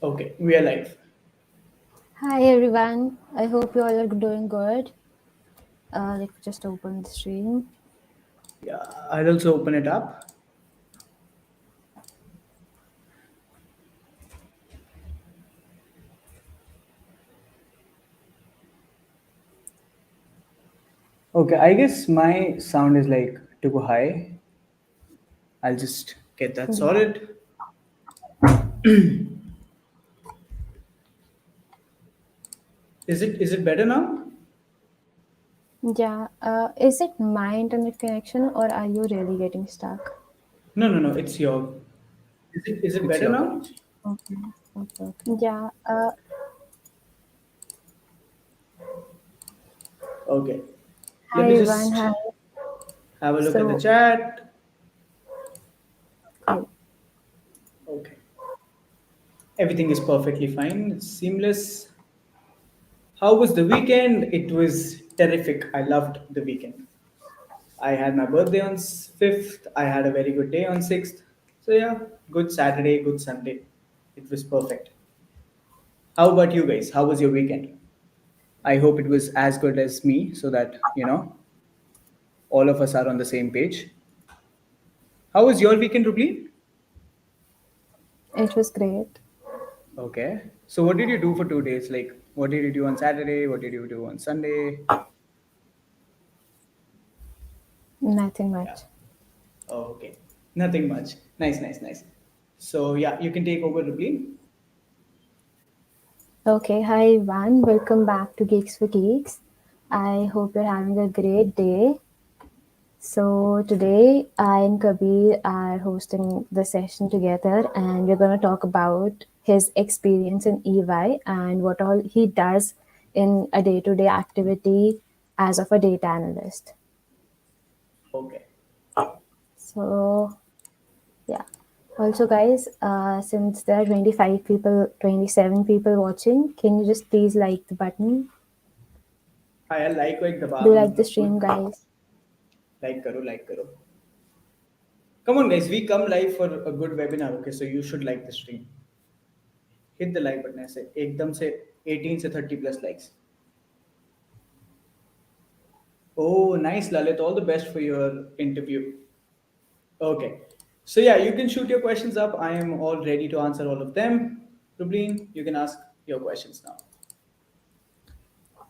Okay, we are live. Hi everyone, I hope you all are doing good. Let me just open the stream. Yeah, I'll also open it up. Okay, I guess my sound is like too high. I'll just get that Yeah, sorted. Is it better now? yeah. Is it my internet connection or are you really getting stuck? No, no, no. It's your. Is it It's better your now? connection. Okay, okay. Yeah, Okay. Let hi me everyone, just hi. have a look at the So, chat. oh, Okay. Everything is perfectly fine. It's seamless. How was the weekend? It was terrific. I loved the weekend. I had my birthday on 5th. I had a very good day on 6th. So, yeah, good Saturday, good Sunday. It was perfect. How about you guys? How was your weekend? I hope it was as good as me so that, all of us are on the same page. How was your weekend, Rubli? it was great. Okay. So, what did you do for 2 days? Like, what did you do on Saturday? What did you do on Sunday? Nothing Yeah. much. Oh, okay. Nothing much. Nice, nice, nice. So, yeah, you can take over, Rubli. Okay, hi everyone, welcome back to Geeks for Geeks. I hope you're having a great day. So today I and Kabir are hosting the session together and we're going to talk about his experience in EY and what all he does in a day-to-day activity as of a data analyst. Okay. So yeah. Also guys, since there are 25 people, 27 people watching, can you just please like the button? I like the Do bar you on like the the stream guys? like karo, like karo. Come on, guys. We come live for a good webinar. Okay, so you should like the stream. Hit the like button. ऐसे एकदम से 18 से 30 plus likes. Oh, nice, Lalit. All the best for your interview. Okay. So yeah, you can shoot your questions up. I am all ready to answer all of them. Rublin, you can ask your questions now.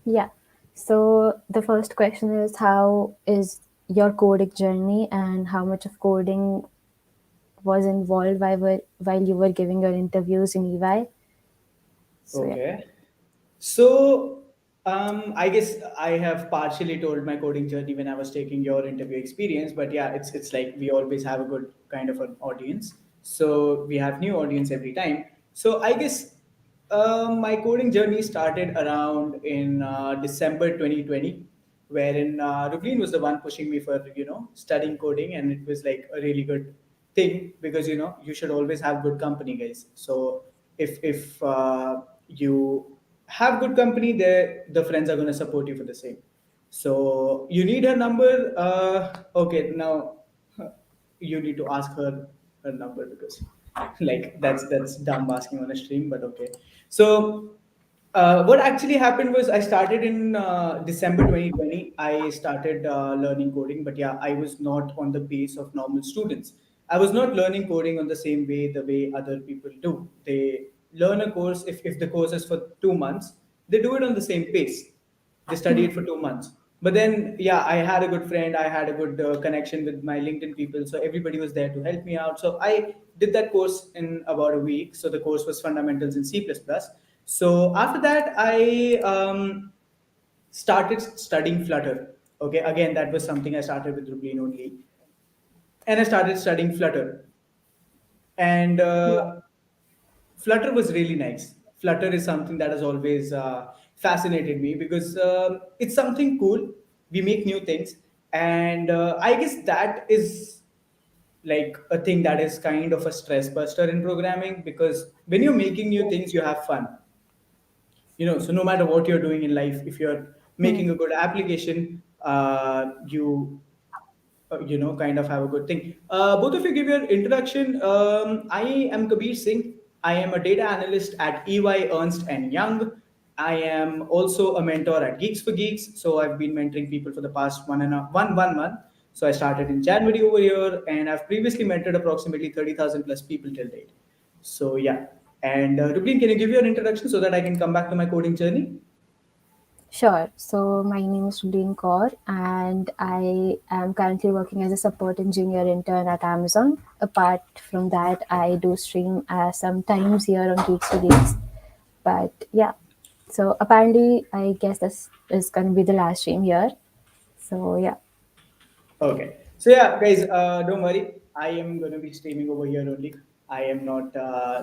Yeah. So the first question is how is your coding journey and how much of coding was involved while you were giving your interviews in EY? So yeah. Okay. So, I guess I have partially told my coding journey when I was taking your interview experience, but yeah, it's like we always have a good kind of an audience. So we have new audience every time. So I guess my coding journey started around in December 2020, wherein Rublin was the one pushing me for studying coding, and it was like a really good thing because you should always have good company, guys. So if you have good company, the friends are going to support you for the same. So you need her number. Okay, now you need to ask her number because like that's dumb asking on a stream, but okay. So what actually happened was I started in December 2020. I started learning coding, but yeah, I was not on the pace of normal students. I was not learning coding on the way other people do. They learn a course, if the course is for 2 months, they do it on the same pace. They study it for 2 months. But then, yeah, I had a good friend. I had a good connection with my LinkedIn people. So everybody was there to help me out. So I did that course in about a week. So the course was Fundamentals in C++. So after that, I started studying Flutter. Okay, again, that was something I started with Rublin only. And I started studying Flutter. And Flutter was really nice. Flutter is something that has always fascinated me because it's something cool. We make new things, and I guess that is like a thing that is kind of a stress buster in programming because when you're making new things, you have fun. So no matter what you're doing in life, if you're Hmm. making a good application, you kind of have a good thing. Both of you give your introduction. I am Kabir Singh. I am a data analyst at EY Ernst and Young. I am also a mentor at Geeks for Geeks. So I've been mentoring people for the past one month. So I started in January over here, and I've previously mentored approximately 30,000 plus people till date. So yeah. And Rublin, can you give your introduction so that I can come back to my coding journey? Sure. So my name is Sudin Kaur, and I am currently working as a support engineer intern at Amazon. Apart from that, I do stream sometimes here on Geeks to Geeks. But yeah, so apparently, I guess this is going to be the last stream here. So yeah, Okay. So yeah, guys, don't worry. I am going to be streaming over here only. I am not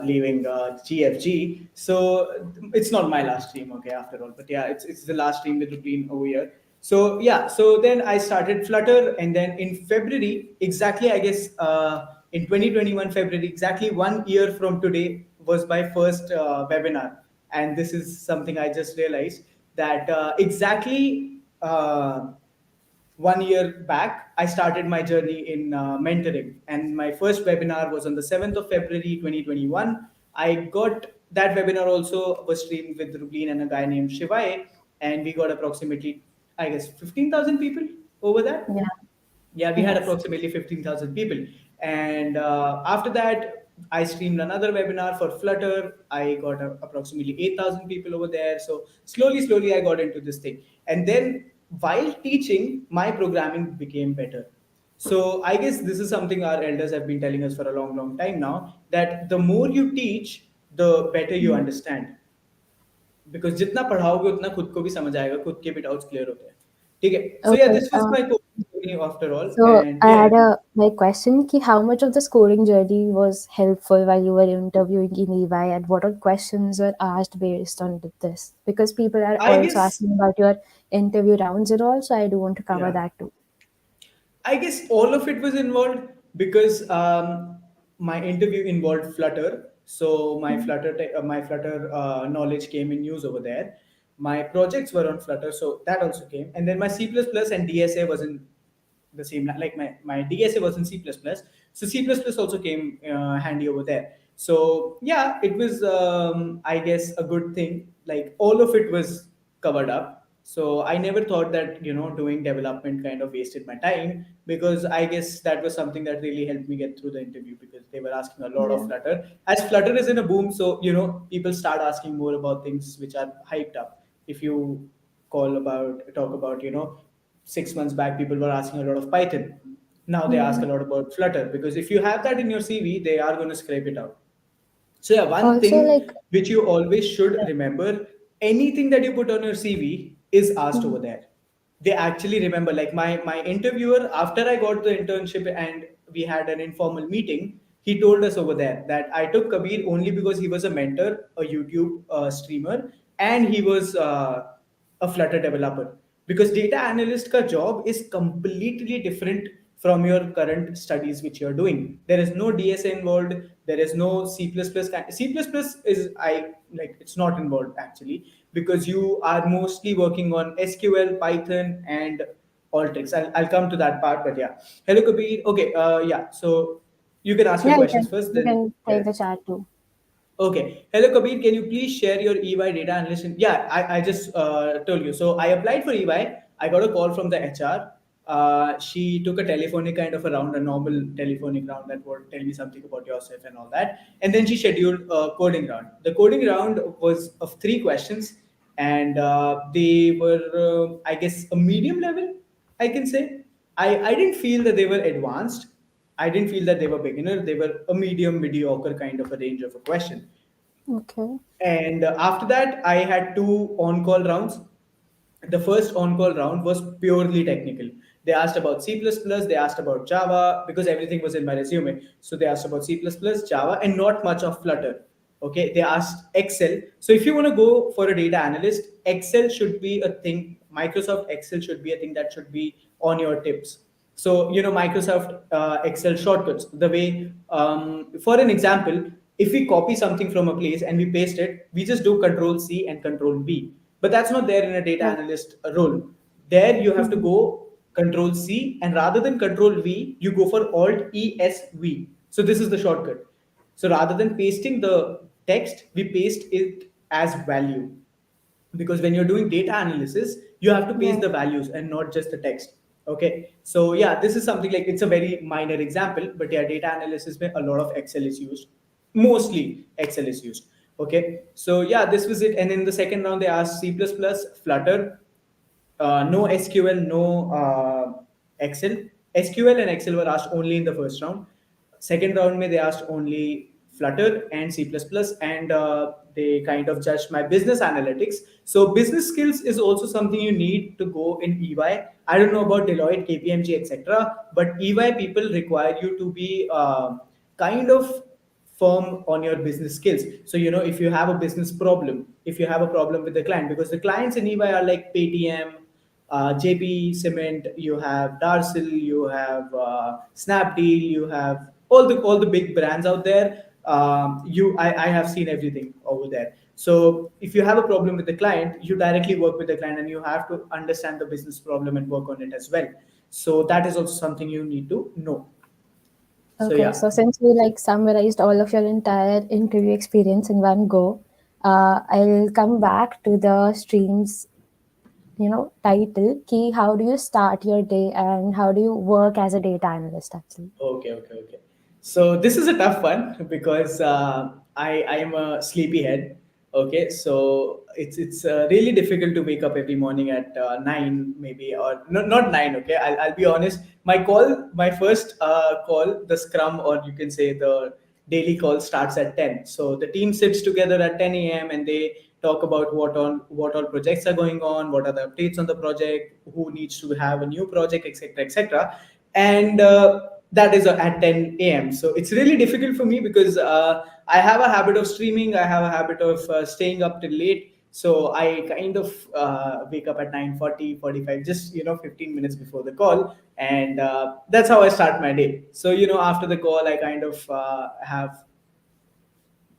leaving GFG. So it's not my last stream, okay, after all. But yeah, it's the last stream that will be over here. So yeah, so then I started Flutter, and then in February, exactly, I guess in 2021 February, exactly 1 year from today was my first webinar. And this is something I just realized that exactly. 1 year back, I started my journey in mentoring. And my first webinar was on the 7th of February 2021. I got that webinar also was streamed with Rublin and a guy named Shivai. And we got approximately, I guess, 15,000 people over that. yeah, Yeah, we had yes. approximately 15,000 people. And after that, I streamed another webinar for Flutter. I got approximately 8,000 people over there. So slowly, I got into this thing. And then while teaching, my programming became better. So I guess this is something our elders have been telling us for a long time now, that the more you teach, the better you Mm. understand. Because जितना पढ़ाओगे उतना खुद को भी समझ आएगा, खुद के भी डाउट्स क्लियर होते हैं. ठीक है. सो या Okay. This was my journey after all. So And I yeah, had a like question ki how much of the coding journey was helpful while you were interviewing in EY, and what are questions were asked based on this? Because people are I also guess, asking about your interview rounds and all, so I do want to cover yeah, that too. I guess all of it was involved because my interview involved Flutter. So my Flutter knowledge came in use over there. My projects were on Flutter, so that also came. And then my C++ and DSA was in the same, like my DSA was in C++. So C++ also came handy over there. So yeah, it was I guess a good thing. Like all of it was covered up. So I never thought that doing development kind of wasted my time, because I guess that was something that really helped me get through the interview, because they were asking a lot of Yeah. Flutter. As Flutter is in a boom, so people start asking more about things which are hyped up. If you talk about 6 months back, people were asking a lot of Python. Now they ask a Mm. lot about Flutter, because if you have that in your CV, they are going to scrape it out. So yeah, one Also, thing like, which you always should remember: anything that you put on your CV is asked mm, over there. They actually remember. Like my interviewer, after I got the internship and we had an informal meeting, he told us over there that I took Kabir only because he was a mentor, a YouTube streamer, and he was a Flutter developer. Because data analyst ka job is completely different from your current studies which you're doing. There is no DSA involved. There is no C++. C++ is, I like, it's not involved actually, because you are mostly working on SQL, Python, and Alteryx. I'll come to that part, but yeah. Hello, Kabir. Okay, yeah. So you can ask your yeah, questions first, you then can yeah. take the chat too. Okay. Hello, Kabir. Can you please share your EY data analyst? Yeah, I just told you. So I applied for EY. I got a call from the HR. She took a telephonic kind of a round, a normal telephonic round that would tell me something about yourself and all that. And then she scheduled a coding round. The coding round was of 3 questions, and they were, I guess, a medium level, I can say. I didn't feel that they were advanced. I didn't feel that they were beginner. They were a medium, mediocre kind of a range of a question. Okay. And after that, I had 2 on-call rounds. The first on-call round was purely technical. They asked about C++, they asked about Java, because everything was in my resume. So they asked about C++, Java, and not much of Flutter. Okay, they asked Excel. So if you want to go for a data analyst, Excel should be a thing. Microsoft Excel should be a thing that should be on your tips. So Microsoft Excel shortcuts, the way, for an example, if we copy something from a place and we paste it, we just do Control C and Control V. But that's not there in a data Yeah. analyst role. There you have to Mhm. go Control C, and rather than Control V, you go for Alt ESV. So this is the shortcut. So rather than pasting the text, we paste it as value, because when you're doing data analysis you have to paste Yeah. the values and not just the text. Okay, so yeah, this is something like, it's a very minor example, but yeah, data analysis where a lot of excel is used, mostly excel is used. Okay, so yeah, this was it. And in the second round they asked C++, Flutter, no SQL, no Excel. SQL and Excel were asked only in the first round. Second round, mein, they asked only Flutter and C++, and they kind of judged my business analytics. So business skills is also something you need to go in EY. I don't know about Deloitte, KPMG, etc., but EY people require you to be kind of firm on your business skills. So, if you have a business problem, if you have a problem with the client, because the clients in EY are like Paytm, JP Cement, you have Darcel, you have Snapdeal, you have all the big brands out there. I have seen everything over there. So if you have a problem with the client, you directly work with the client, and you have to understand the business problem and work on it as well. So that is also something you need to know. So Okay, yeah. so since we like summarized all of your entire interview experience in one go, I'll come back to the streams, title. Key, how do you start your day and how do you work as a data analyst actually? Okay, okay, okay. So this is a tough one because I am a sleepyhead. Okay, so it's really difficult to wake up every morning at 9 maybe, or not 9. Okay, I'll be honest. My first call, the scrum, or you can say the daily call, starts at 10. So the team sits together at 10 a.m. and they talk about what all projects are going on, what are the updates on the project, who needs to have a new project, etc., etc. And that is at 10 a.m. So it's really difficult for me because I have a habit of streaming, I have a habit of staying up till late. So I kind of wake up at 9:40, 45, just 15 minutes before the call, and that's how I start my day. So after the call I kind of have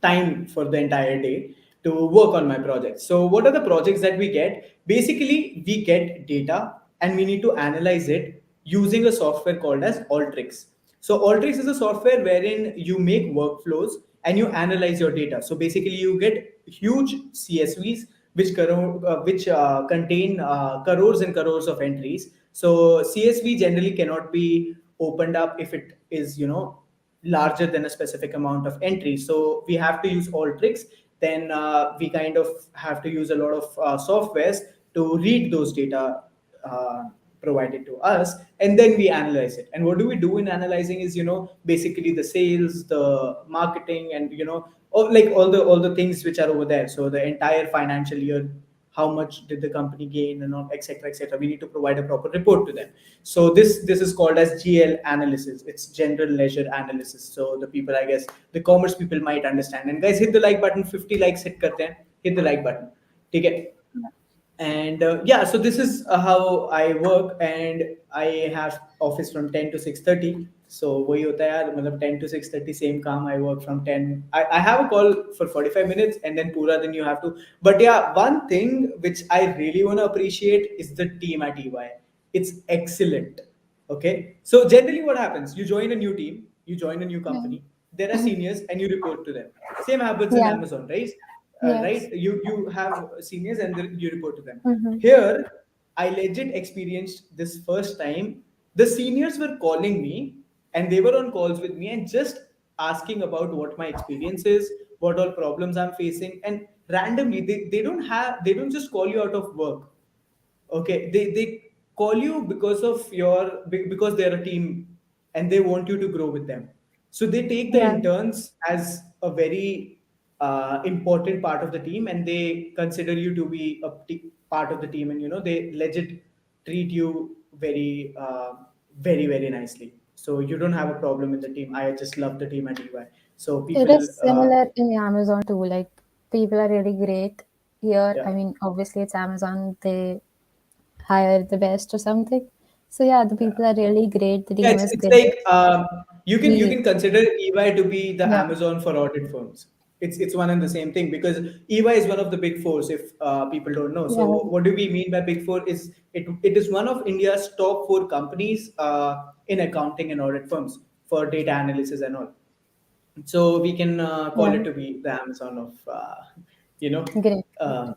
time for the entire day to work on my projects. So, what are the projects that we get? Basically, we get data and we need to analyze it using a software called as Alteryx. So, Alteryx is a software wherein you make workflows and you analyze your data. So, basically, you get huge CSVs which contain crores and crores of entries. So, CSV generally cannot be opened up if it is larger than a specific amount of entries. So we have to use all tricks. Then we kind of have to use a lot of softwares to read those data uh, provided to us, and then we analyze it. And what do we do in analyzing is basically the sales, the marketing, and all the things which are over there. So the entire financial year, how much did the company gain, and all, etc., etc. We need to provide a proper report to them. So this is called as GL analysis. It's general ledger analysis. So the people, I guess, the commerce people might understand. And guys, hit the like button. 50 likes hit karte hain. Hit the like button. Okay. And yeah, so this is how I work, and I have office from 10 to 6:30. So वही होता है यार, मतलब 10 to 6:30 same काम. I work from 10. I have a call for 45 minutes, and then पूरा दिन you have to. But yeah, one thing which I really want to appreciate is the team at EY. It's excellent. Okay, so generally what happens, you join a new team, you join a new Yeah. company, there are Mhm. seniors and you report to them. Same happens in Yeah. Amazon, right? Yes. Right, you have seniors and then you report to them. Mm-hmm. Here I legit experienced this first time. The seniors were calling me, and they were on calls with me and just asking about what my experience is, what all problems I'm facing. And randomly, they don't just call you out of work. Okay, they call you because of because they're a team, and they want you to grow with them. So they take the Yeah. interns as a very important part of the team, and they consider you to be part of the team, and they legit treat you very very nicely. So you don't have a problem in the team. I just love the team at EY. So It people, is similar in Amazon too. Like people are really great here. yeah. I mean, obviously it's Amazon. They hire the best or something. So yeah, the Yeah. people are really great. The Yeah, team it's, is it's great. like you We can consider EY to be the yeah. Amazon for audit firms. It's one and the same thing, because EY is one of the big fours. If people don't know, so Yeah. what do we mean by big four? Is it is one of India's top four companies in accounting and audit firms for data analysis and all. So we can call it Yeah. to be the Amazon of you know Great. uh,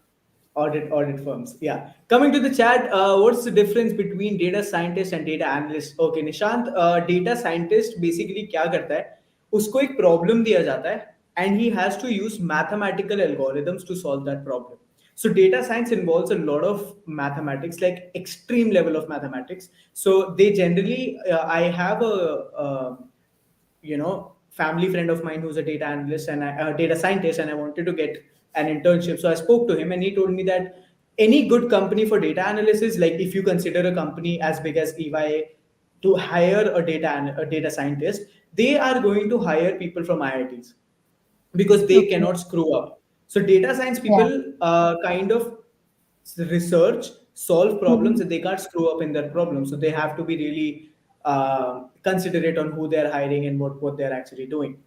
audit firms. Yeah. Coming to the chat, what's the difference between data scientist and data analyst? Okay, Nishant, data scientist basically क्या करता है? उसको एक problem दिया जाता है, and he has to use mathematical algorithms to solve that problem. So data science involves a lot of mathematics, like extreme level of mathematics. So they generally, I have a family friend of mine who's a data analyst and a data scientist, and I wanted to get an internship. So I spoke to him, and he told me that any good company for data analysis, like if you consider a company as big as EY to hire a data scientist, they are going to hire people from IITs because they Okay. cannot screw up. So data science Yeah. people kind of research, solve problems, Mhm. and they can't screw up in their problems. So they have to be really considerate on who they're hiring and what they're actually doing.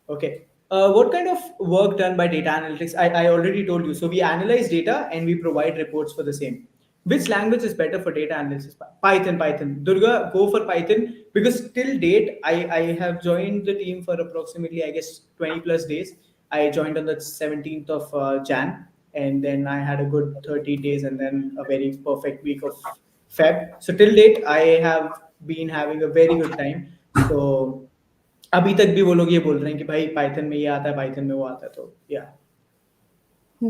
Okay. What kind of work done by data analytics? I already told you. So we analyze data and we provide reports for the same. Which language is better for data analysis? Python, Python. Durga, go for Python because till date, I have joined the team for approximately, I guess, 20 plus days. I joined on the 17th of Jan, and then I had a good 30 days and then a very perfect week of Feb. So till date, I have been having a very good time. So अभी तक भी वो लोग ये बोल रहे हैं कि भाई पाइथन में ये आता है पाइथन में वो आता है तो या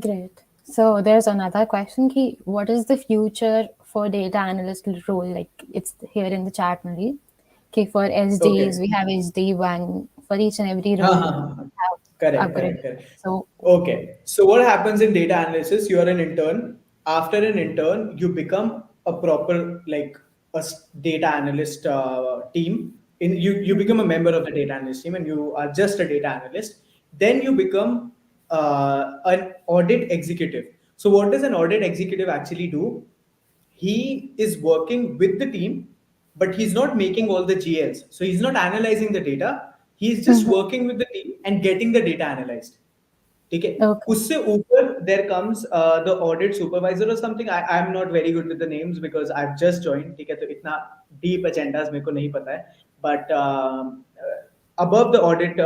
Great. So there's another question. Ki, what is the future for data analyst role? Like it's here in the chat only. Okay, for okay SDs we have SD1. For each and every हाँ role हाँ हाँ हाँ we have correct upgraded. Correct correct So Okay. So what happens in data analysis? You are an intern. After an intern, you become a proper like data analyst team. You Mhm. become a member of the data analyst team, and you are just a data analyst. Then you become an audit executive. So what does an audit executive actually do? He is working with the team, but he's not making all the GLs. So he's not analyzing the data. He's just Mhm. working with the team and getting the data analyzed. ठीक है Okay. उससे ऊपर there comes the audit supervisor or something. I'm not very good with the names because I've just joined. ठीक है तो इतना deep agendas मेरे को नहीं पता है. But above the audit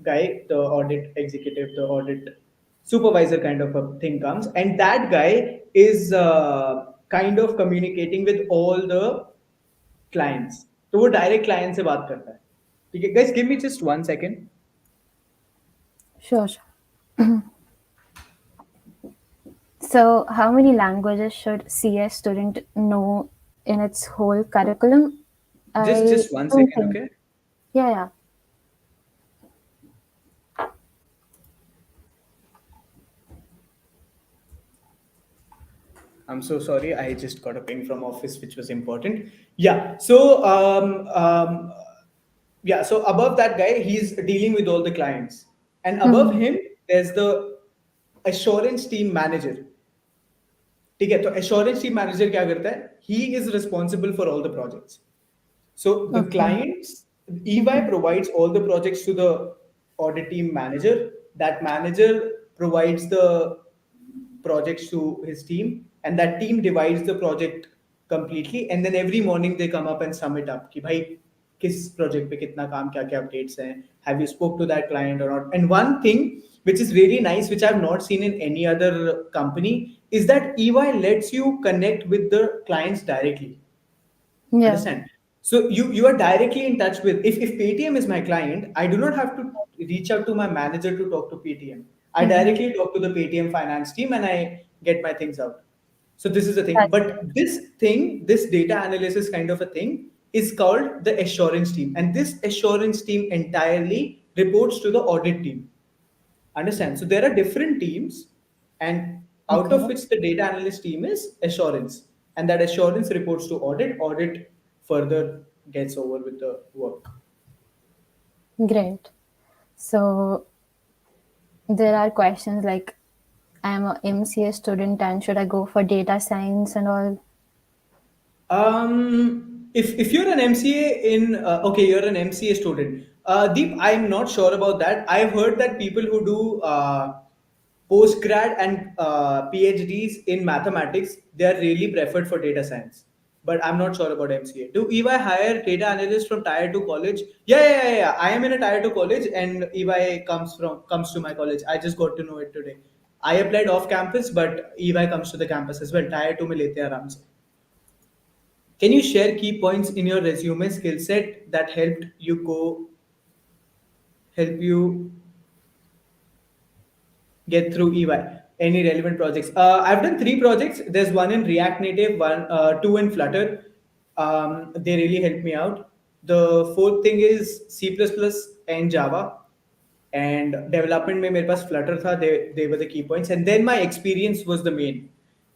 guy, the audit executive, the audit supervisor kind of a thing comes, and that guy is kind of communicating with all the clients. तो वो direct client से बात करता है. ठीक है, guys, give me just 1 second. Sure, sure. So how many languages should CS student know in its whole curriculum? I Just one don't second, think. okay? Yeah, yeah. I'm so sorry. I just got a ping from office, which was important. Yeah. So so above that guy, he's dealing with all the clients, and above Mhm. him, there's the assurance team manager. ठीक है तो assurance team manager क्या करता है? He is responsible for all the projects. So the Okay. clients, EY Mhm. provides all the projects to the audit team manager. That manager provides the projects to his team, and that team divides the project completely. And then every morning they come up and sum it up. कि भाई किस project पे कितना काम क्या क्या updates हैं? Have you spoke to that client or not? And one thing which is really nice, which I've not seen in any other company, is that EY lets you connect with the clients directly. Yeah. Understand? So you are directly in touch with, if Paytm is my client, I do not have to reach out to my manager to talk to Paytm. I Mhm. directly talk to the Paytm finance team and I get my things out. So this is the thing. That's But this thing, this data analysis kind of a thing, is called the assurance team. And this assurance team entirely reports to the audit team. Understand? So there are different teams, and out of okay. which the data analyst team is assurance, and that assurance reports to audit. Audit further gets over with the work. Great. So there are questions like I'm a MCA student and should I go for data science and all? If you're an MCA in okay, you're an MCA student. Deep, I'm not sure about that. I've heard that people who do postgrad and PhDs in mathematics, they are really preferred for data science but I'm not sure about MCA. Do EY hire data analysts from tier 2 college? Yeah. I am in a tier 2 college, and EY comes to my college. I just got to know it today. I applied off campus, but EY comes to the campus as well. Tier 2 में लेते हैं आराम से. Can you share key points in your resume skill set that help you get through EY? Any relevant projects? I've done three projects. There's one in React Native, two in Flutter. They really helped me out. The fourth thing is C++ and Java. And development में मेरे पास Flutter था. They were the key points. And then my experience was the main.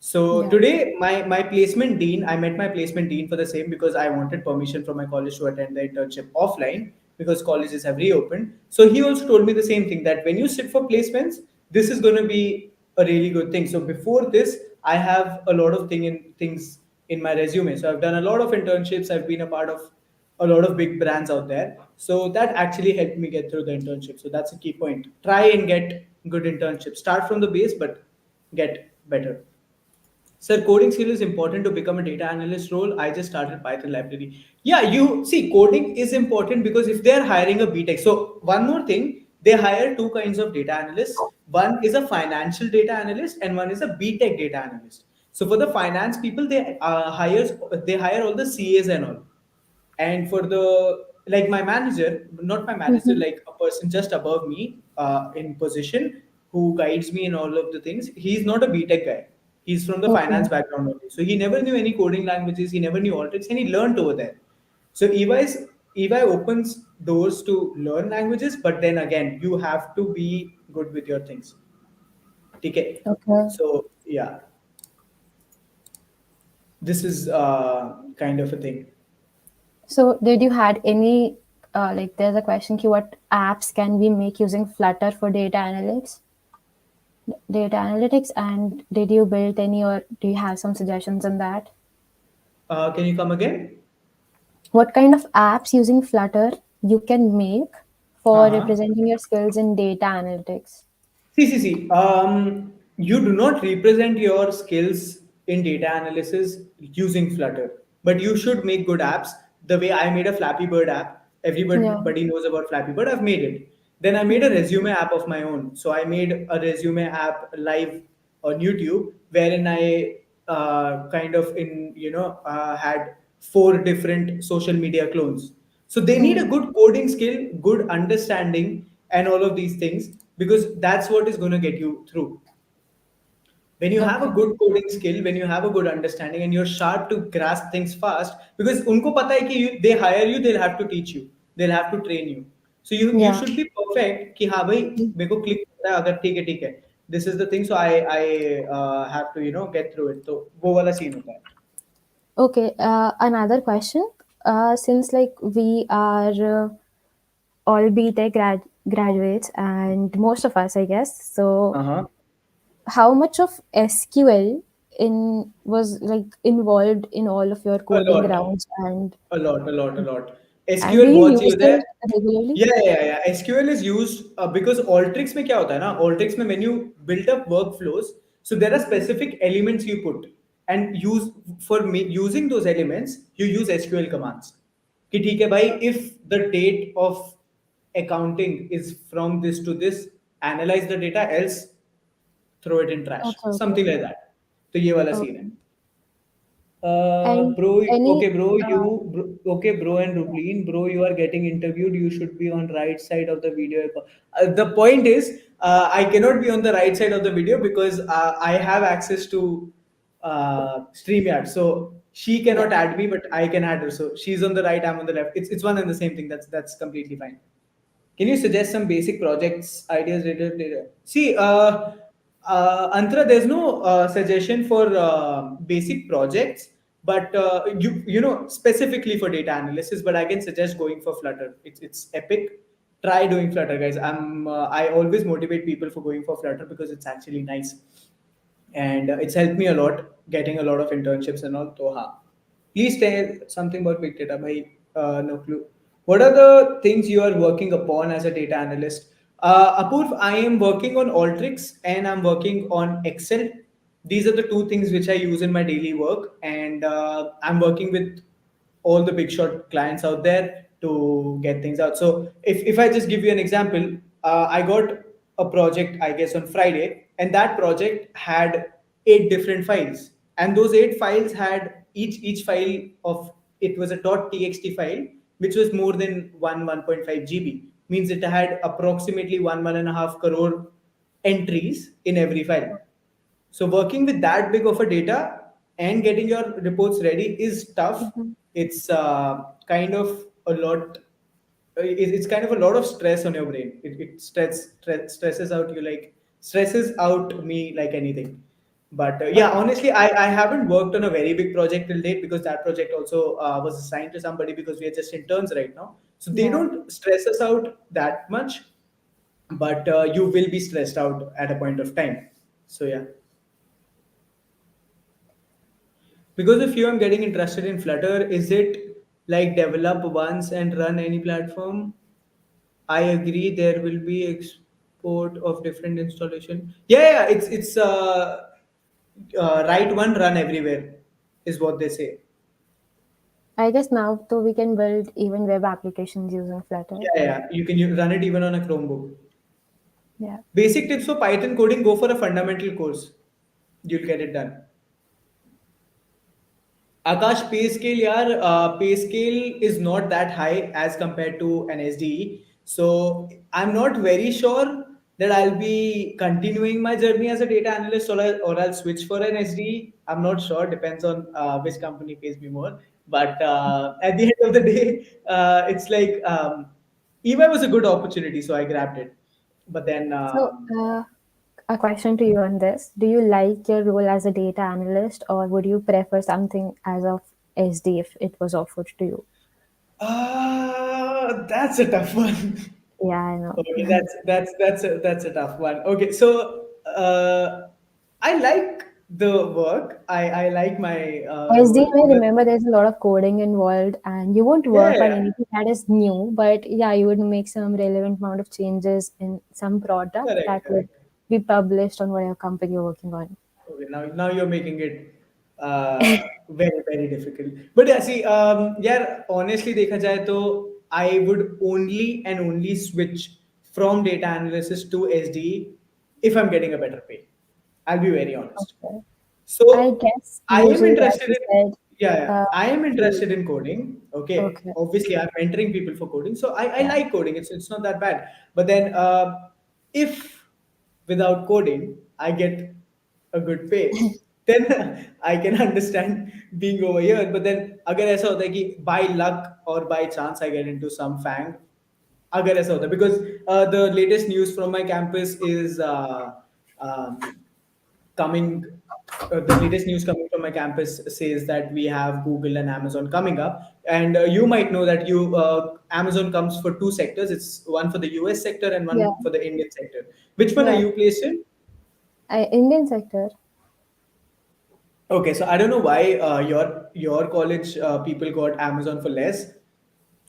So Yeah. today, my placement dean, I met my placement dean for the same because I wanted permission from my college to attend the internship offline because colleges have reopened. So he also told me the same thing that when you sit for placements, this is going to be a really good thing. So before this, I have a lot of things in my resume. So I've done a lot of internships. I've been a part of a lot of big brands out there. So that actually helped me get through the internship. So that's a key point. Try and get good internships. Start from the base, but get better. Sir, coding skill is important to become a data analyst role. I just started Python library. Yeah, you see, coding is important because if they're hiring a BTech, so one more thing, they hire two kinds of data analysts. One is a financial data analyst, and one is a BTech data analyst. So for the finance people, they hire all the CAs and all. And for the like my manager, not my manager, Mm-hmm. like a person just above me in position who guides me in all of the things, he's not a BTech guy. He's from the finance Okay. background only, so he never knew any coding languages, he never knew Alteryx, and he learned over there. So EY opens doors to learn languages, but then again you have to be good with your things. Okay. Okay. So yeah, this is kind of a thing. So, did you had any like? There's a question: ki what apps can we make using Flutter for data analytics, and did you build any, or do you have some suggestions on that? Can you come again? What kind of apps using Flutter you can make for Uh-huh. representing your skills in data analytics? See. You do not represent your skills in data analysis using Flutter, but you should make good apps. The way I made a Flappy Bird app, Yeah. everybody knows about Flappy Bird. I've made it. Then I made a Mm-hmm. resume app of my own. So I made a resume app live on YouTube, wherein I kind of had four different social media clones. So they need a Mm. good coding skill, good understanding, and all of these things because that's what is going to get you through. When you have a Okay. good coding skill, when you have a good understanding, and you're sharp to grasp things fast, because उनको पता है कि they hire you, they'll have to teach you, they'll have to train you. So you Yeah. should be perfect कि हाँ भाई Mm. मेरे को click करना है अगर ठीक है. This is the thing, so I have to get through it. तो वो वाला scene होता है. Okay. Another question. Since like we are all BTech graduates, and most of us, I guess. So, Uh-huh. how much of SQL in was like involved in all of your A coding lot. rounds, A lot. and do SQL you बहुत use use है. it regularly? Yeah. SQL is used because Alteryx में क्या होता है ना? Alteryx में when you build up workflows, so there are specific elements you put and using those elements, you use SQL commands. कि ठीक है भाई, if the date of accounting is from this to this, analyze the data, else throw it in trash. Okay. Something like that. तो ये वाला Okay. scene है. And Bro, any, okay, bro, and Rubleen, bro, you are getting interviewed. You should be on right side of the video. The point is, I cannot be on the right side of the video because I have access to StreamYard. So she yeah. cannot add me, but I can add her. So she's on the right, I'm on the left. It's one and the same thing. That's completely fine. Can you suggest some basic projects ideas related to data? See, Antra, there's no suggestion for basic projects, but specifically for data analysis. But I can suggest going for Flutter. It's epic. Try doing Flutter, guys. I always motivate people for going for Flutter because it's actually nice, and it's helped me a lot getting a lot of internships and all. So, ha. Please tell something about big data. Bhai, no clue. What are the things you are working upon as a data analyst? Apurv, I am working on Alteryx and I'm working on Excel. These are the two things which I use in my daily work, and I'm working with all the big shot clients out there to get things out. So if I just give you an example, I got a project, I guess, on Friday, and that project had 8 different files, and those 8 files had each file of it was a .txt file, which was more than 1.5 GB. Means it had approximately 1.5 crore entries in every file. So working with that big of a data and getting your reports ready is tough. Mhm. It's kind of a lot. It's kind of a lot of stress on your brain. It stresses out you, like stresses out me like anything. But yeah, Okay. honestly, I haven't worked on a very big project till date, because that project also was assigned to somebody, because we are just interns right now. So they Yeah. don't stress us out that much, but you will be stressed out at a point of time. So yeah. Because if you are getting interested in Flutter, is it like develop once and run any platform? I agree. There will be export of different installation. Yeah, yeah. It's write one, run everywhere, is what they say. I guess now though we can build even web applications using Flutter. Yeah, yeah. You can run it even on a Chromebook. Yeah. Basic tips for Python coding: go for a fundamental course. You'll get it done. Akash, pay scale, yaar, pay scale is not that high as compared to an SDE. So I'm not very sure that I'll be continuing my journey as a data analyst, or I'll switch for an SDE. I'm not sure. Depends on which company pays me more. But at the end of the day, it's like EY was a good opportunity, so I grabbed it. But then, So, a question to you on this. Do you like your role as a data analyst, or would you prefer something as of SD if it was offered to you? that's a tough one. Yeah, I know. Okay, that's a tough one. Okay, so I like the work. I like my SD, role, I but remember there's a lot of coding involved, and you won't yeah, work on yeah, anything that is new, but yeah, you would make some relevant amount of changes in some product correct, that would correct. be published on whatever company you're working on. Okay, now you're making it very very difficult. But yeah, see, yeah, honestly, देखा जाए तो I would only and only switch from data analysis to SD if I'm getting a better pay. I'll be very honest. Okay. I So guess I am usually, as interested you in, said, yeah, yeah, uh, I am you- interested in coding. Okay, okay, obviously I'm mentoring people for coding, so I yeah. like coding. It's not that bad. But then if without coding I get a good pay, then I can understand being over here. But then अगर ऐसा होता है कि by luck or by chance I get into some fang, अगर ऐसा होता है, because the latest news from my campus is coming the latest news coming from my campus says that we have Google and Amazon coming up, and you might know that you Amazon comes for two sectors. It's one for the US sector and Yeah, one for the Indian sector. Which one are yeah. you placed in? Indian sector. Okay, so I don't know why your college people got Amazon for less,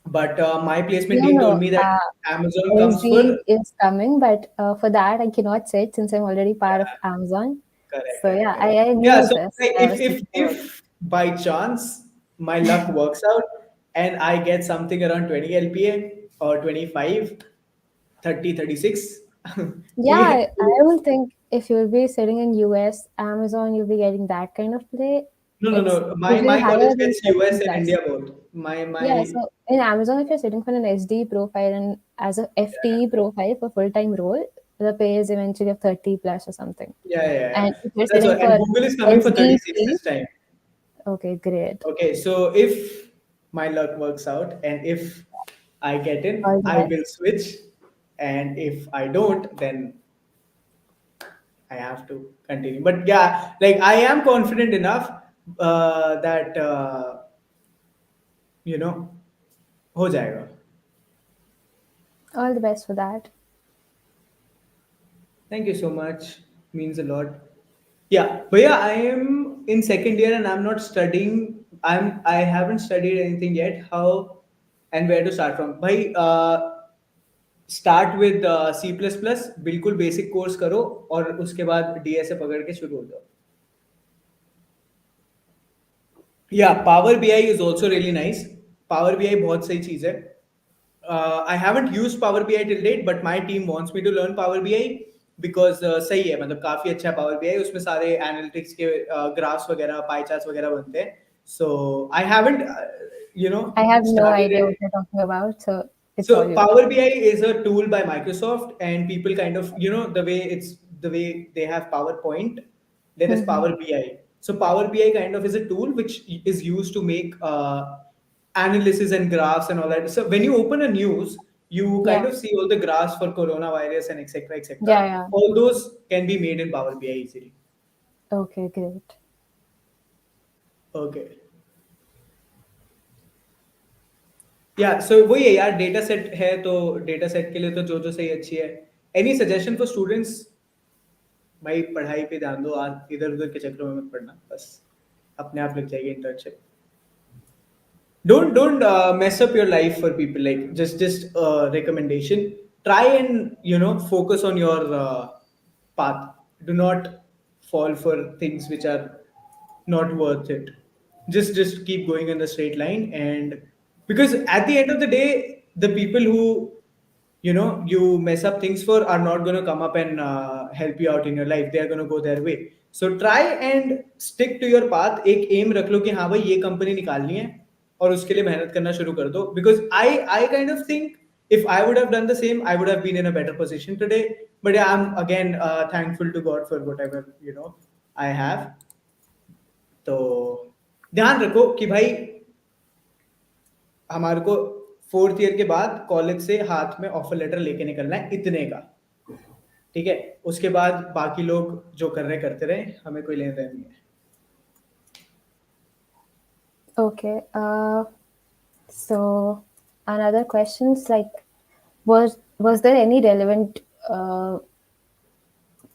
but my placement Yeah, dean told no. me that Amazon comes for, SD is coming, but for that I cannot say it since I'm already part of yeah, Amazon. correct, So correct, yeah, correct. I Yeah, knew so this. like I was thinking about it. if by chance my luck works out and I get something around 20 LPA or 25, 30, 36, Yeah, we I don't think if you'll be sitting in US, Amazon, you'll be getting that kind of play. no, no, It's no. usually My higher college than gets 30 US and plus. India both. Yeah, My so in Amazon, if you're sitting for an SD profile and as a FTE profile for full-time role, the pay is eventually of 30 plus or something. yeah, yeah, yeah. And if you're That's sitting what. for And Google is coming for SD 36 three, this time. okay, great. Okay, so if my luck works out and if I get in, All the I will best. switch. And if I don't, then I have to continue. But yeah, like I am confident enough that you know हो जाएगा. All the best for that. Thank you so much. Means a lot. Yeah, but yeah, I am in second year and I'm not studying. I haven't studied anything yet. How and where to start from? Bhai, start with C plus plus, बिल्कुल basic course करो और उसके बाद DSA पकड़ के शुरू हो जाओ. या power BI is also really nice. Power BI बहुत सही चीज है. I haven't used Power BI till date, but my team wants me to learn Power BI because सही है, मतलब काफी अच्छा है Power BI. उसमें सारे एनालिटिक्स के ग्राफ्स वगैरह, पाई चार्ट्स वगैरह बनते हैं. So I haven't, you know, I have no started idea it. what you're talking about, so it's all So yours. Power BI is a tool by Microsoft, and people kind of, you know, the way they have PowerPoint, there is Mm-hmm. Power BI. So Power BI kind of is a tool which is used to make analysis and graphs and all that. So when you open a news, you Yeah, kind of see all the graphs for coronavirus and etc. yeah, etc. yeah. All those can be made in Power BI easily. Okay, great. Okay. या सो वही है यार, data set है तो data set के लिए तो जो जो सही अच्छी है. Any suggestion for students? भाई पढ़ाई पे ध्यान दो, आज इधर उधर के चक्करों में मत पड़ना, बस अपने आप लग जाएगी internship. Don't mess up your life for people. Like, just recommendation, try and focus on your path. Do not fall for things which are not worth it. Just keep going in the straight line. And because at the end of the day, the people who you mess up things for are not going to come up and help you out in your life. They are going to go their way. So try and stick to your path. एक aim रख लो कि हाँ भाई ये company निकालनी है, और उसके लिए मेहनत करना शुरू कर दो. Because I kind of think if I would have done the same, I would have been in a better position today. But yeah, I'm again thankful to God for whatever I have. तो ध्यान रखो कि भाई हमारे को fourth year के बाद college से हाथ में ऑफर लेटर लेके निकलना है इतने का. ठीक है, उसके बाद बाकी लोग जो कर रहे करते रहे, हमें कोई लेना देना नहीं है. Okay. So another questions like was there any relevant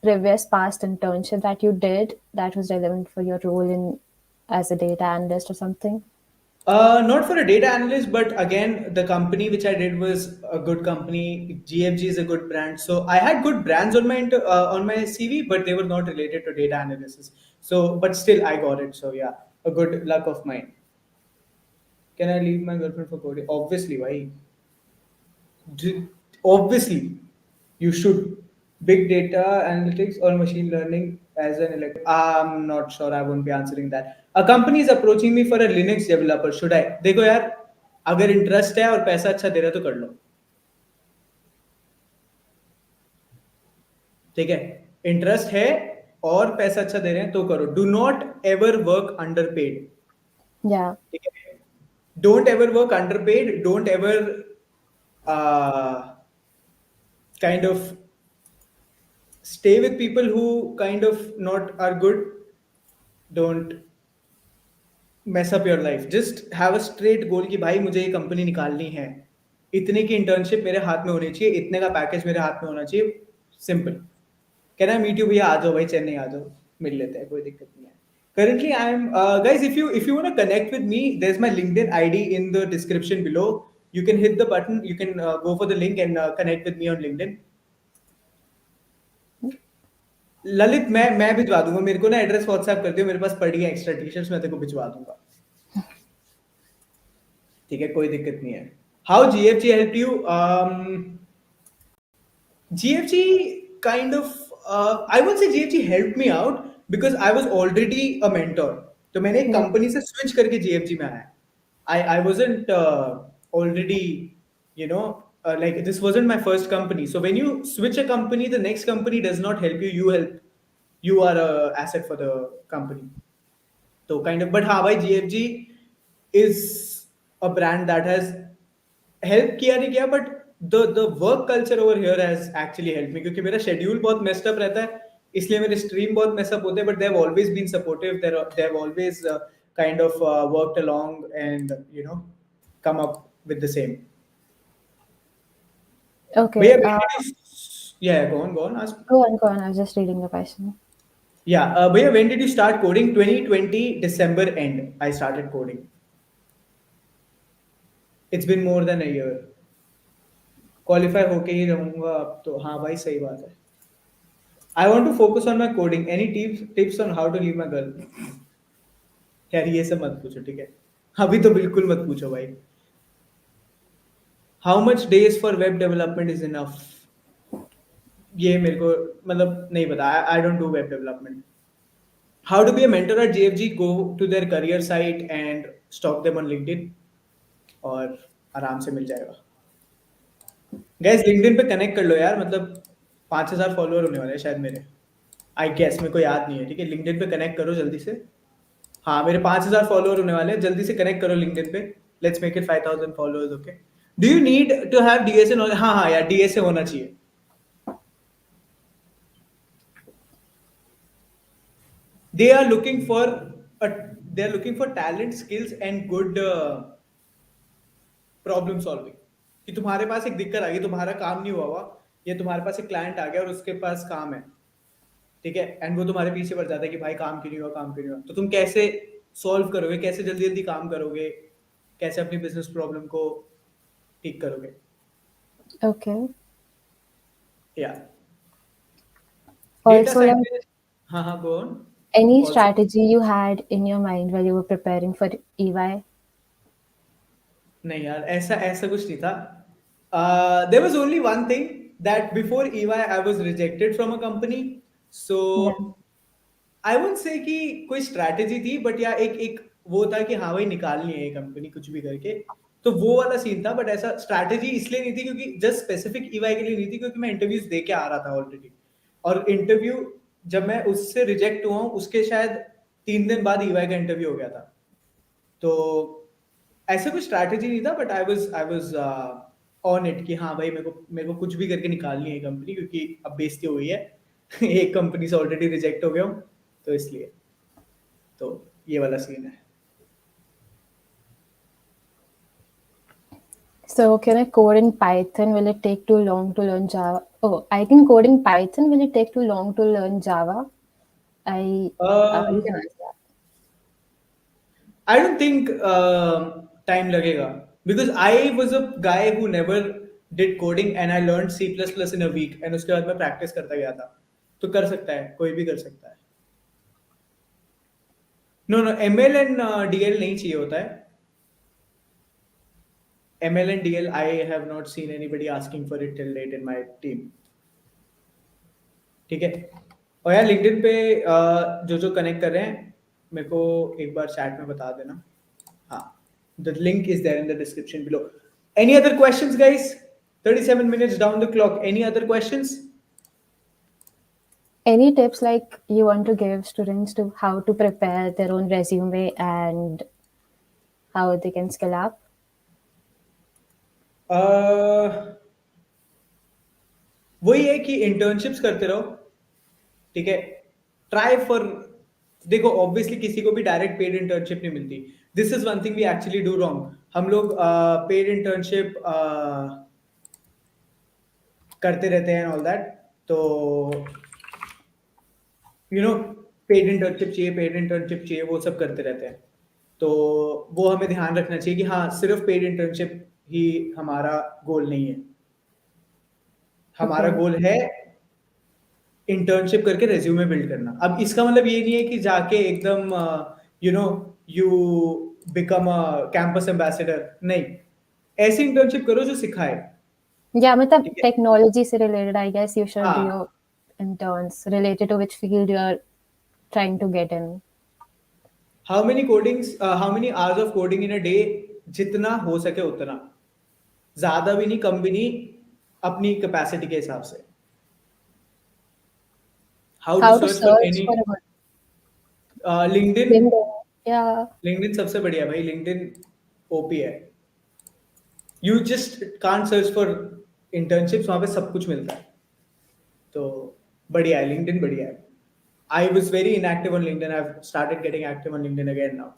previous past internship that you did that was relevant for your role in as a data analyst or something? Not for a data analyst, but again, the company which I did was a good company. GFG is a good brand, so I had good brands on my CV, but they were not related to data analysis. So, but still, I got it. So yeah, a good luck of mine. Can I leave my girlfriend for coding? Obviously, why? Obviously, you should. Big data analytics or machine learning as an I'm not sure. I won't be answering that. A company is approaching me for a Linux developer. Should I? देखो यार, अगर interest है और पैसा अच्छा दे रहा है तो कर लो. ठीक है, इंटरेस्ट है और पैसा अच्छा दे रहे हैं तो करो. Do not ever work under paid. Yeah. ठीक है, don't ever work under paid. Don't ever kind of stay with people who kind of not are good. Don't mess up your life. Just have a straight goal कि भाई मुझे ये company निकालनी है, इतने की इंटर्नशिप मेरे हाथ में होनी चाहिए, इतने का पैकेज मेरे हाथ में होना चाहिए. Simple. Can I meet you भैया? आ जाओ भाई, चेन्नई आ जाओ, मिल लेते हैं, कोई दिक्कत नहीं है. Currently, guys. If you want to connect with me, there's my LinkedIn ID in the description below. You can hit the button. You can go for the link and connect with me on LinkedIn. Lalit, मैं भिजवा दूंगा. मेरे को ना address WhatsApp कर दियो, मेरे पास पड़ी है एक्स्ट्रा टी शर्ट्स, मैं तेरे को भिजवा दूंगा. ठीक है, कोई दिक्कत नहीं है. How GFG help you? GFG kind of, I would say GFG helped me out because I was already a mentor. तो मैंने एक Yeah. कंपनी से स्विच करके GFG में आया. I wasn't already, like this wasn't my first company. So when you switch a company, the next company does not help you. You help. You are a asset for the company. So kind of, but हाँ भाई, GFG is a brand that has help किया नहीं किया, but the work culture over here has actually helped me, क्योंकि मेरा schedule बहुत messed up रहता है, इसलिए मेरे stream बहुत mess up होते हैं, but they have always been supportive. They have always kind of worked along and come up with the same. Okay. भैया when did you? Yeah, go on, ask. Go on, go on. I was just reading the question. Yeah, भैया when did you start coding? 2020 December end. I started coding. It's been more than a year. Qualify होके ही रहूंगा अब तो. हाँ भाई, सही बात है. I want to focus on my coding. Any tips on how to leave my girl? यार ये सब मत पूछो, ठीक है? अभी तो बिल्कुल मत पूछो भाई। How much days for web development is enough? ये मेरे को मतलब नहीं पता, I don't do web development. How to be a mentor at JFG? Go to their career site and stalk them on LinkedIn, और आराम से मिल जाएगा। गैस लिंक्डइन पे कनेक्ट कर लो यार, मतलब 5,000 फॉलोअर होने वाले हैं शायद मेरे, आई गेस, मेरे को याद नहीं है, ठीक है? लिंक्डइन पे कनेक्ट करो जल्दी से। हाँ, मेरे 5,000 फॉलोअर होने वाले हैं, जल्दी से कनेक्ट करो लिंक्डइन पे। Let's make it 5,000 followers, okay? Do you need to have DSA knowledge? हाँ हाँ यार, डीएसए होना चाहिए। they are looking for a, they are looking for talent, skills and good problem solving. कि तुम्हारे पास एक दिक्कत आ गई, तुम्हारा काम नहीं हुआ, या तुम्हारे पास एक क्लाइंट आ गया और उसके पास काम है, ठीक है, एंड वो तुम्हारे पीछे पड़ जाता है कि भाई काम क्यों नहीं हुआ, काम क्यों नहीं हुआ, तो तुम कैसे सॉल्व करोगे, कैसे जल्दी जल्दी काम करोगे, कैसे अपनी बिजनेस प्रॉब्लम को ठीक करोगे? Okay. या डेटा Also, like साइंटिस्ट। हाँ हाँ, go on. any also strategy you had in your mind while you were preparing for EY? नहीं यार, ऐसा ऐसा कुछ नहीं था। There was only one thing, that before EY I was rejected from a company. So Yeah. I would say कि कोई strategy थी, बट या एक एक वो था कि हाँ भाई निकालनी है ये कंपनी कुछ भी करके, तो वो वाला सीन था। बट ऐसा स्ट्रैटेजी इसलिए नहीं थी क्योंकि जस्ट स्पेसिफिक ईवाई के लिए नहीं थी, क्योंकि मैं इंटरव्यूज दे के आ रहा था ऑलरेडी, और इंटरव्यू जब मैं उससे रिजेक्ट हुआ हूँ उसके शायद 3 दिन बाद ईवाई का इंटरव्यू हो गया था। तो ऐसा कोई स्ट्रैटेजी नहीं था, but I was on it कि हाँ भाई मेरे को कुछ भी करके निकालनी है कंपनी, क्योंकि अब बेइज्जती हो गई है एक कंपनी से ऑलरेडी रिजेक्ट हो गया हूँ, तो इसलिए। तो ये वाला सीन है। So, can I code in Python? Will it take too long to learn Java? Oh, I can code in Python. Will it take too long to learn Java? I, you can answer that. I don't think time लगेगा, because I was a guy who never did coding and I learn C plus plus in a week, and उसके बाद मैं practice करता गया था। तो कर सकता है, कोई भी कर सकता है। No no, M L and DL नहीं चाहिए होता है। ML and DL, I have not seen anybody asking for it till date in my team. ठीक है? और यार लिंक्डइन पे जो जो कनेक्ट कर रहे हैं मेरे को एक बार चैट में बता देना। हाँ, the link is there in the description below. Any other questions guys? 37 minutes down the clock. Any other questions? Any tips like you want to give students to how to prepare their own resume and how they can skill up? वही है कि internships करते रहो, ठीक है? Try for, देखो obviously किसी को भी डायरेक्ट पेड इंटर्नशिप नहीं मिलती। This is one thing we actually do wrong. हम लोग पेड इंटर्नशिप करते रहते हैं ऑल दैट। तो पेड इंटर्नशिप चाहिए, पेड इंटर्नशिप चाहिए, वो सब करते रहते हैं। तो वो हमें ध्यान रखना चाहिए कि हाँ, सिर्फ पेड इंटर्नशिप ही हमारा गोल नहीं है। हमारा Okay. गोल है इंटर्नशिप करके रेज्यूमे बिल्ड करना। अब इसका मतलब ये नहीं है कि जाके एकदम you know you become a campus ambassador, नहीं। ऐसी इंटर्नशिप करो जो सिखाए, Yeah, मतलब ठीक है? technology से related, I guess you should do हाँ, your interns related to which field you're trying to get in. How many hours of coding in a day? जितना हो सके उतना, ज्यादा भी नहीं कम भी नहीं, अपनी कैपेसिटी के हिसाब से। How to How to search for search any? for a good LinkedIn. LinkedIn. Yeah. LinkedIn सबसे बढ़िया भाई, लिंक्डइन ओपी है। You just can't search for internships, वहां पे सब कुछ मिलता है। तो बढ़िया है, लिंक्डइन बढ़िया है। I was very inactive on LinkedIn, I started getting active on LinkedIn again now.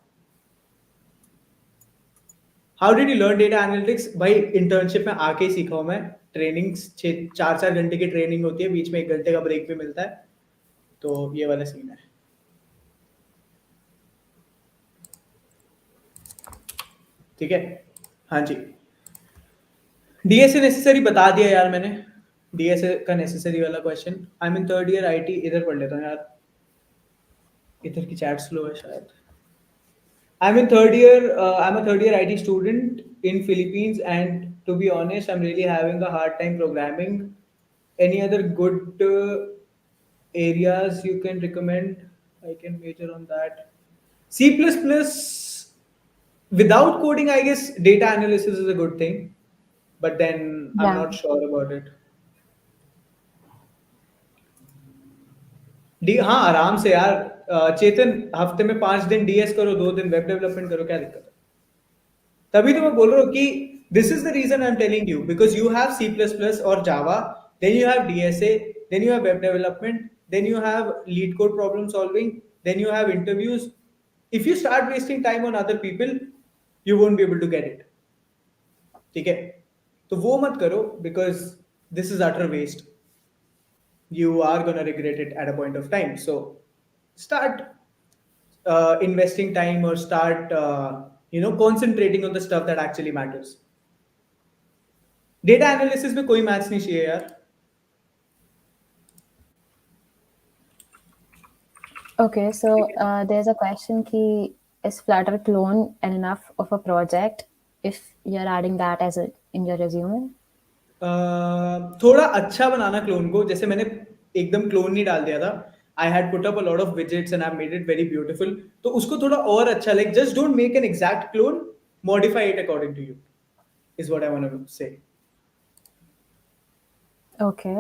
How did you learn data analytics? भाई इंटर्नशिप में आके ही सीखा हूं मैं। ट्रेनिंग्स 4-4 घंटे की ट्रेनिंग होती है, बीच में 1 घंटे का ब्रेक भी मिलता है। तो ये वाला सीन है, ठीक है? हाँ जी। डीएसए नेसेसरी बता दिया यार मैंने। डीएसए का नेसेसरी वाला question, I mean third year IT. इधर पढ़ लेता हूँ यार, इधर की चैट स्लो है शायद। I'm in third year. I'm a third year IT student in Philippines, and to be honest, I'm really having a hard time programming. Any other good areas you can recommend? I can major on that. C++ without coding, I guess data analysis is a good thing, but then I'm Yeah. not sure about it. D हाँ आराम से यार चेतन हफ्ते में 5 दिन DS करो 2 दिन web development करो क्या दिक्कत है तभी तो मैं बोल रहा हूँ कि this is the reason I am telling you because you have C plus plus और Java then you have DSA then you have web development then you have LeetCode problem solving then you have interviews if you start wasting time on other people you won't be able to get it ठीक है तो वो मत करो because this is utter waste you are going to regret it at a point of time so start investing time or start concentrating on the stuff that actually matters data analysis में कोई maths नहीं चाहिए यार Okay, so there's a question ki is Flutter clone enough of a project if you're adding that as a in your resume? थोड़ा अच्छा बनाना clone को जैसे मैंने एकदम क्लोन नहीं डाल दिया था I had put up a lot of widgets and I made it very beautiful तो उसको थोड़ा और अच्छा like just don't make an exact clone modify it according to you is what I want to say Okay.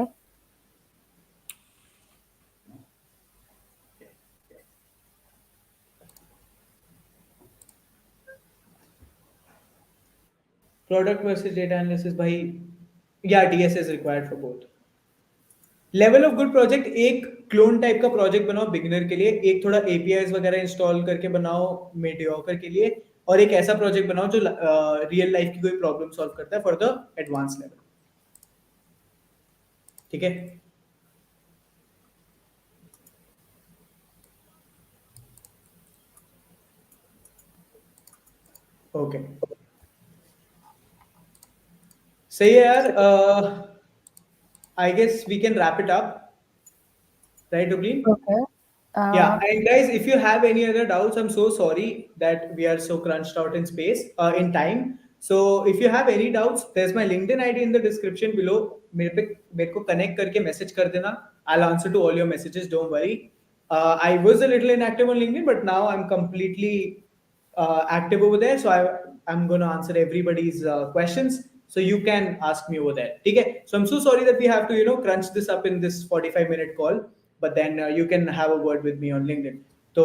Product versus data analysis भाई या DS is required for both level of good project एक clone type का project बनाओ beginner के लिए एक थोड़ा APIs वगैरह इंस्टॉल करके बनाओ मीडियोकर के लिए और एक ऐसा प्रोजेक्ट बनाओ जो रियल लाइफ की कोई प्रॉब्लम सॉल्व करता है फॉर द एडवांस लेवल ठीक है ओके सही है यार I guess we can wrap it up right Dublin Okay. Yeah, Uh, and guys, if you have any other doubts, I'm so sorry that we are so crunched out in space, in time. So if you have any doubts, there's my LinkedIn ID in the description below. मेरे को connect करके message कर देना. I'll answer to all your messages. Don't worry. I was a little inactive on LinkedIn, but now I'm completely active over there. So I'm gonna answer everybody's questions. So you can ask me over there. Okay. So I'm so sorry that we have to crunch this up in this 45-minute call. But then you can have a word with me on LinkedIn. So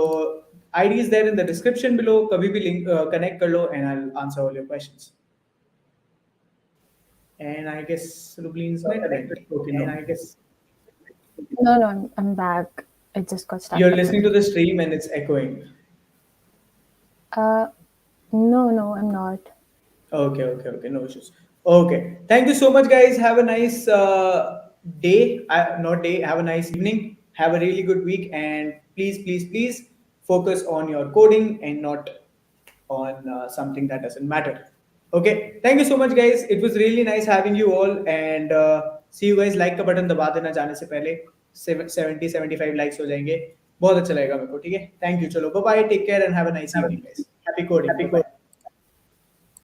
ID is there in the description below. कभी भी link connect कर लो and I'll answer all your questions. And I guess Rublin's net went. Okay, no. no, no, I'm back. It just got stuck. You're listening to the stream and it's echoing. Uh, no, no, I'm not. Okay. No issues. Okay. Thank you so much, guys. Have a nice day. Not day. Have a nice evening. Have a really good week. And please focus on your coding and not on something that doesn't matter. Okay. Thank you so much, guys. It was really nice having you all. And see you guys. Like का button दबा देना जाने से पहले 70-75 likes हो जाएंगे बहुत अच्छा लगेगा मेरे को ठीक है थैंक यू चलो bye bye take care and have a nice evening guys happy coding